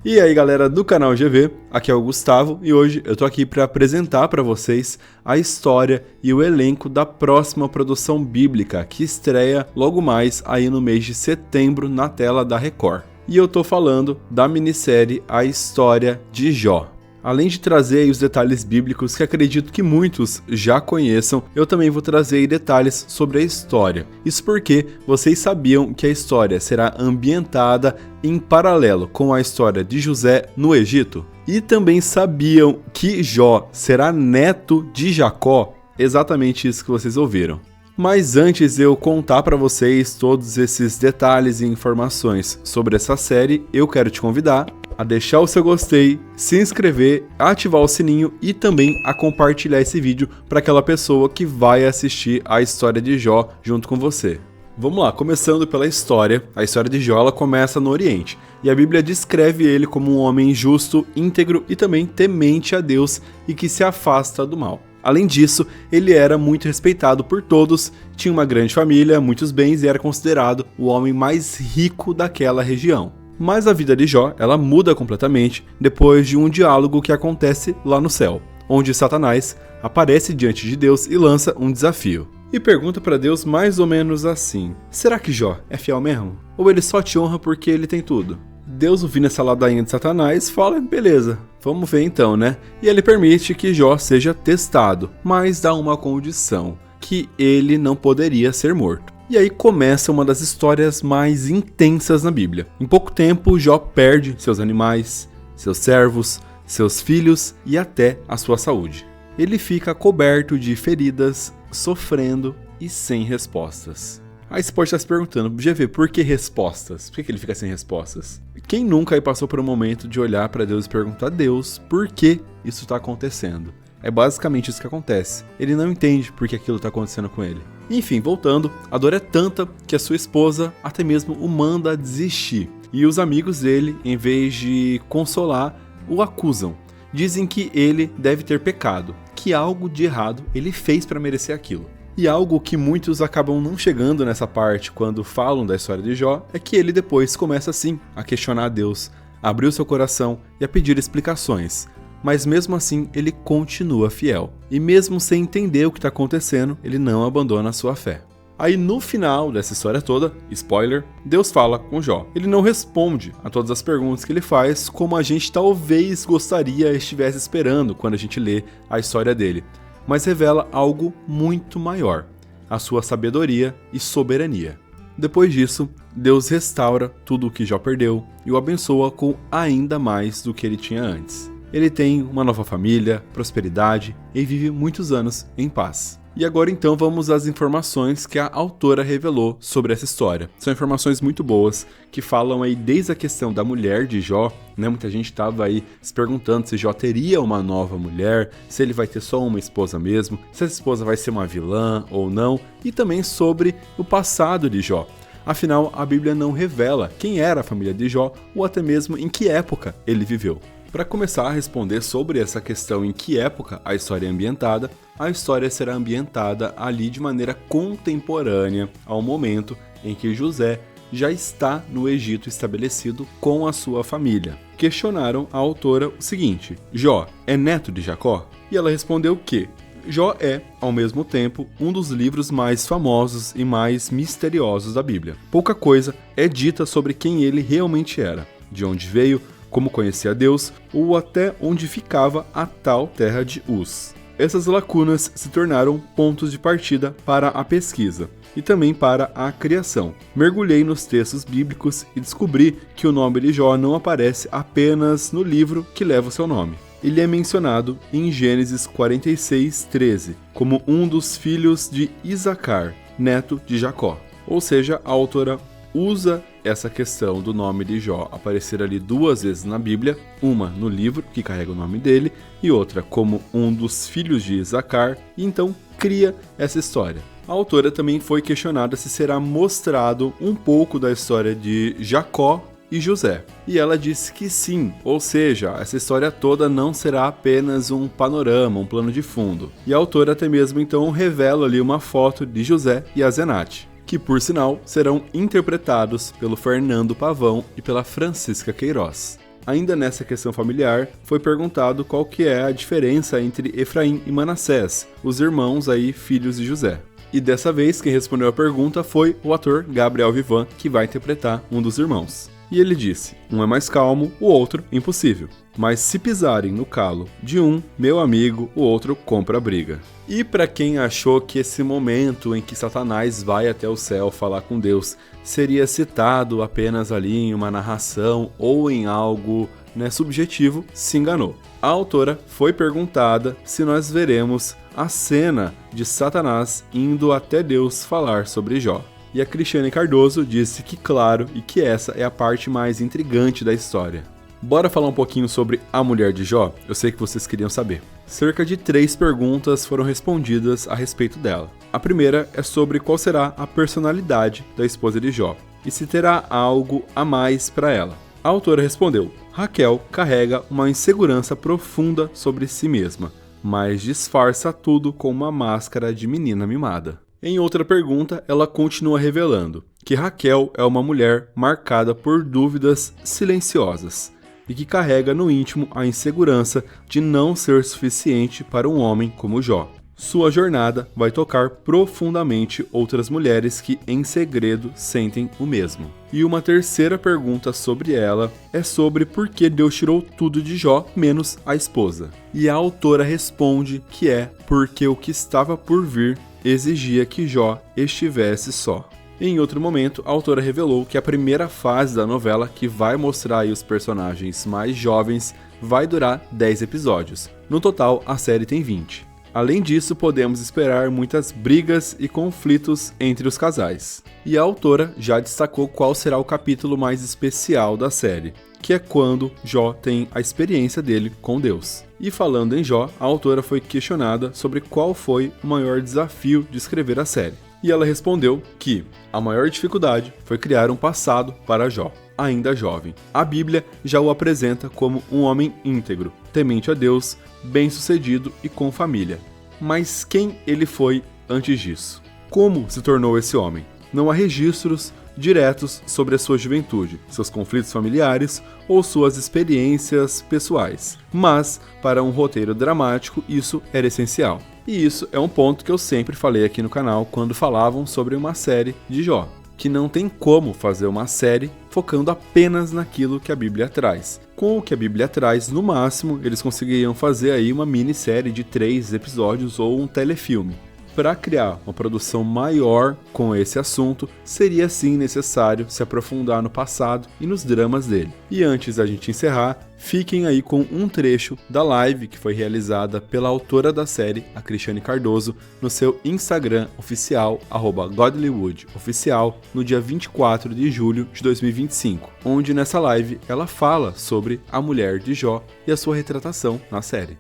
E aí galera do canal GV, aqui é o Gustavo e hoje eu tô aqui para apresentar para vocês a história e o elenco da próxima produção bíblica que estreia logo mais aí no mês de setembro na tela da Record. E eu tô falando da minissérie A História de Jó. Além de trazer aí os detalhes bíblicos que acredito que muitos já conheçam, eu também vou trazer aí detalhes sobre a história. Isso porque vocês sabiam que a história será ambientada em paralelo com a história de José no Egito? E também sabiam que Jó será neto de Jacó? Exatamente isso que vocês ouviram. Mas antes de eu contar para vocês todos esses detalhes e informações sobre essa série, eu quero te convidar a deixar o seu gostei, se inscrever, ativar o sininho e também a compartilhar esse vídeo para aquela pessoa que vai assistir a história de Jó junto com você. Vamos lá, começando pela história. A história de Jó ela começa no Oriente e a Bíblia descreve ele como um homem justo, íntegro e também temente a Deus e que se afasta do mal. Além disso, ele era muito respeitado por todos, tinha uma grande família, muitos bens e era considerado o homem mais rico daquela região. Mas a vida de Jó, ela muda completamente depois de um diálogo que acontece lá no céu, onde Satanás aparece diante de Deus e lança um desafio. E pergunta para Deus mais ou menos assim: será que Jó é fiel mesmo? Ou ele só te honra porque ele tem tudo? Deus, ouvindo essa ladainha de Satanás, fala: beleza, vamos ver então, né? E ele permite que Jó seja testado, mas dá uma condição, que ele não poderia ser morto. E aí começa uma das histórias mais intensas na Bíblia. Em pouco tempo, Jó perde seus animais, seus servos, seus filhos e até a sua saúde. Ele fica coberto de feridas, sofrendo e sem respostas. Aí você pode estar se perguntando: GV, por que respostas? Por que ele fica sem respostas? Quem nunca aí passou por um momento de olhar para Deus e perguntar a Deus por que isso está acontecendo? É basicamente isso que acontece. Ele não entende por que aquilo está acontecendo com ele. Enfim, voltando, a dor é tanta que a sua esposa até mesmo o manda a desistir. E os amigos dele, em vez de consolar, o acusam. Dizem que ele deve ter pecado, que algo de errado ele fez para merecer aquilo. E algo que muitos acabam não chegando nessa parte quando falam da história de Jó é que ele depois começa sim a questionar a Deus, a abrir o seu coração e a pedir explicações. Mas mesmo assim ele continua fiel. E mesmo sem entender o que está acontecendo, ele não abandona a sua fé. Aí no final dessa história toda, spoiler, Deus fala com Jó. Ele não responde a todas as perguntas que ele faz como a gente talvez gostaria estivesse esperando quando a gente lê a história dele, mas revela algo muito maior, a sua sabedoria e soberania. Depois disso, Deus restaura tudo o que Jó perdeu e o abençoa com ainda mais do que ele tinha antes. Ele tem uma nova família, prosperidade e vive muitos anos em paz. E agora então vamos às informações que a autora revelou sobre essa história. São informações muito boas, que falam aí desde a questão da mulher de Jó, né? Muita gente estava aí se perguntando se Jó teria uma nova mulher, se ele vai ter só uma esposa mesmo, se essa esposa vai ser uma vilã ou não, e também sobre o passado de Jó. Afinal, a Bíblia não revela quem era a família de Jó ou até mesmo em que época ele viveu. Para começar a responder sobre essa questão em que época a história é ambientada, a história será ambientada ali de maneira contemporânea ao momento em que José já está no Egito estabelecido com a sua família. Questionaram a autora o seguinte: Jó é neto de Jacó? E ela respondeu que Jó é, ao mesmo tempo, um dos livros mais famosos e mais misteriosos da Bíblia. Pouca coisa é dita sobre quem ele realmente era, de onde veio, como conhecia Deus ou até onde ficava a tal terra de Uz. Essas lacunas se tornaram pontos de partida para a pesquisa e também para a criação. Mergulhei nos textos bíblicos e descobri que o nome de Jó não aparece apenas no livro que leva o seu nome. Ele é mencionado em Gênesis 46:13 como um dos filhos de Isacar, neto de Jacó. Ou seja, a autora usa essa questão do nome de Jó aparecer ali duas vezes na Bíblia, uma no livro, que carrega o nome dele, e outra como um dos filhos de Isacar, e então cria essa história. A autora também foi questionada se será mostrado um pouco da história de Jacó e José. E ela disse que sim, ou seja, essa história toda não será apenas um panorama, um plano de fundo. E a autora até mesmo então revela ali uma foto de José e Azenate, que por sinal serão interpretados pelo Fernando Pavão e pela Francisca Queiroz. Ainda nessa questão familiar, foi perguntado qual que é a diferença entre Efraim e Manassés, os irmãos aí, filhos de José. E dessa vez, quem respondeu a pergunta foi o ator Gabriel Vivan, que vai interpretar um dos irmãos. E ele disse, um é mais calmo, o outro impossível. Mas se pisarem no calo de um, meu amigo, o outro compra a briga. E para quem achou que esse momento em que Satanás vai até o céu falar com Deus seria citado apenas ali em uma narração ou em algo subjetivo, se enganou. A autora foi perguntada se nós veremos a cena de Satanás indo até Deus falar sobre Jó. E a Cristiane Cardoso disse que claro e que essa é a parte mais intrigante da história. Bora falar um pouquinho sobre a mulher de Jó? Eu sei que vocês queriam saber. Cerca de 3 perguntas foram respondidas a respeito dela. A primeira é sobre qual será a personalidade da esposa de Jó e se terá algo a mais para ela. A autora respondeu: Raquel carrega uma insegurança profunda sobre si mesma, mas disfarça tudo com uma máscara de menina mimada. Em outra pergunta, ela continua revelando que Raquel é uma mulher marcada por dúvidas silenciosas e que carrega no íntimo a insegurança de não ser suficiente para um homem como Jó. Sua jornada vai tocar profundamente outras mulheres que, em segredo, sentem o mesmo. E uma terceira pergunta sobre ela é sobre por que Deus tirou tudo de Jó, menos a esposa. E a autora responde que é porque o que estava por vir exigia que Jó estivesse só. Em outro momento, a autora revelou que a primeira fase da novela, que vai mostrar aí os personagens mais jovens, vai durar 10 episódios. No total, a série tem 20. Além disso, podemos esperar muitas brigas e conflitos entre os casais. E a autora já destacou qual será o capítulo mais especial da série, que é quando Jó tem a experiência dele com Deus. E falando em Jó, a autora foi questionada sobre qual foi o maior desafio de escrever a série. E ela respondeu que a maior dificuldade foi criar um passado para Jó, ainda jovem. A Bíblia já o apresenta como um homem íntegro, temente a Deus, bem-sucedido e com família. Mas quem ele foi antes disso? Como se tornou esse homem? Não há registros diretos sobre a sua juventude, seus conflitos familiares ou suas experiências pessoais. Mas, para um roteiro dramático, isso era essencial. E isso é um ponto que eu sempre falei aqui no canal quando falavam sobre uma série de Jó, que não tem como fazer uma série focando apenas naquilo que a Bíblia traz. Com o que a Bíblia traz, no máximo, eles conseguiriam fazer aí uma minissérie de 3 episódios ou um telefilme. Para criar uma produção maior com esse assunto, seria sim necessário se aprofundar no passado e nos dramas dele. E antes da gente encerrar, fiquem aí com um trecho da live que foi realizada pela autora da série, a Cristiane Cardoso, no seu Instagram oficial, @godlywood_oficial, no dia 24 de julho de 2025, onde nessa live ela fala sobre a mulher de Jó e a sua retratação na série.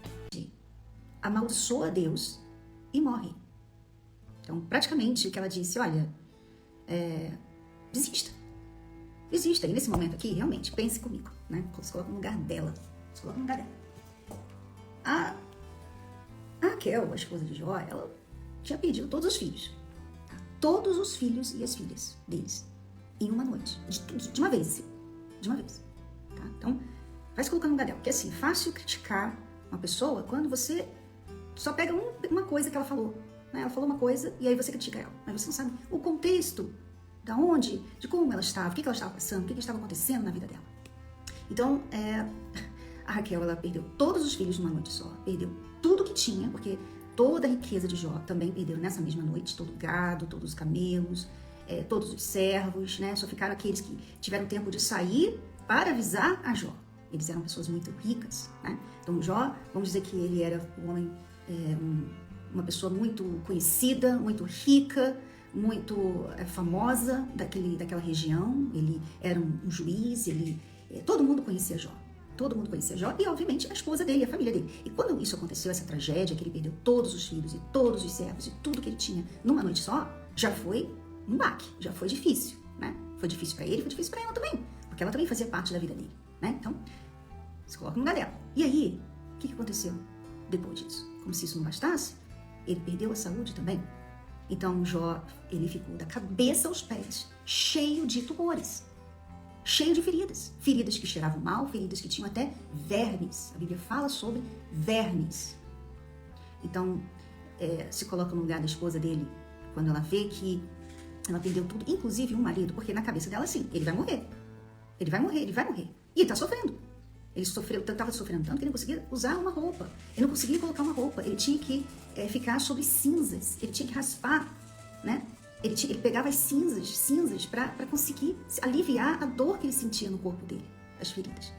Amaldiçoa Deus e morre. Então, praticamente, o que ela disse, olha, desista. Desista. E nesse momento aqui, realmente, pense comigo, né? Se coloca no lugar dela. Se coloca no lugar dela. A Raquel, a esposa de Jó, ela tinha perdido todos os filhos. Tá? Todos os filhos e as filhas deles. Em uma noite. De uma vez, assim. De uma vez. Tá? Então, vai se colocar no lugar dela. Porque, assim, fácil criticar uma pessoa quando você só pega uma coisa que ela falou. Ela falou uma coisa e aí você critica ela, mas você não sabe o contexto, da onde, de como ela estava, o que ela estava passando, o que estava acontecendo na vida dela. Então, a Raquel, ela perdeu todos os filhos numa noite só, perdeu tudo que tinha, porque toda a riqueza de Jó também perdeu nessa mesma noite, todo o gado, todos os camelos, todos os servos, né? Só ficaram aqueles que tiveram tempo de sair para avisar a Jó. Eles eram pessoas muito ricas, né? Então, Jó, vamos dizer que ele era um homem, uma pessoa muito conhecida, muito rica, muito famosa daquela região. Ele era um juiz, todo mundo conhecia Jó. Todo mundo conhecia Jó e, obviamente, a esposa dele, a família dele. E quando isso aconteceu, essa tragédia, que ele perdeu todos os filhos e todos os servos e tudo que ele tinha numa noite só, já foi um baque, já foi difícil, né? Foi difícil para ele, foi difícil para ela também, porque ela também fazia parte da vida dele, né? Então, se coloca no lugar dela. E aí, o que aconteceu depois disso? Como se isso não bastasse, ele perdeu a saúde também. Então, Jó, ele ficou da cabeça aos pés, cheio de tumores. cheio de feridas. Feridas que cheiravam mal, feridas que tinham até vermes. A Bíblia fala sobre vermes. Então, se coloca no lugar da esposa dele, quando ela vê que ela perdeu tudo, inclusive um marido, porque na cabeça dela, assim, ele vai morrer. Ele vai morrer, ele vai morrer. E ele tá sofrendo. Ele estava sofrendo tanto que ele não conseguia usar uma roupa. Ele não conseguia colocar uma roupa. Ele tinha que ficar sobre cinzas. Ele tinha que raspar, né? Ele pegava as cinzas para conseguir aliviar a dor que ele sentia no corpo dele, as feridas.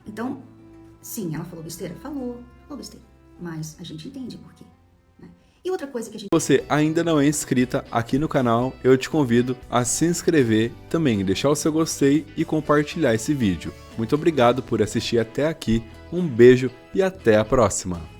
Então, sim, ela falou besteira? Falou besteira. Mas a gente entende por quê. Né? E outra coisa que a gente... Se você ainda não é inscrita aqui no canal, eu te convido a se inscrever, também deixar o seu gostei e compartilhar esse vídeo. Muito obrigado por assistir até aqui, um beijo e até a próxima!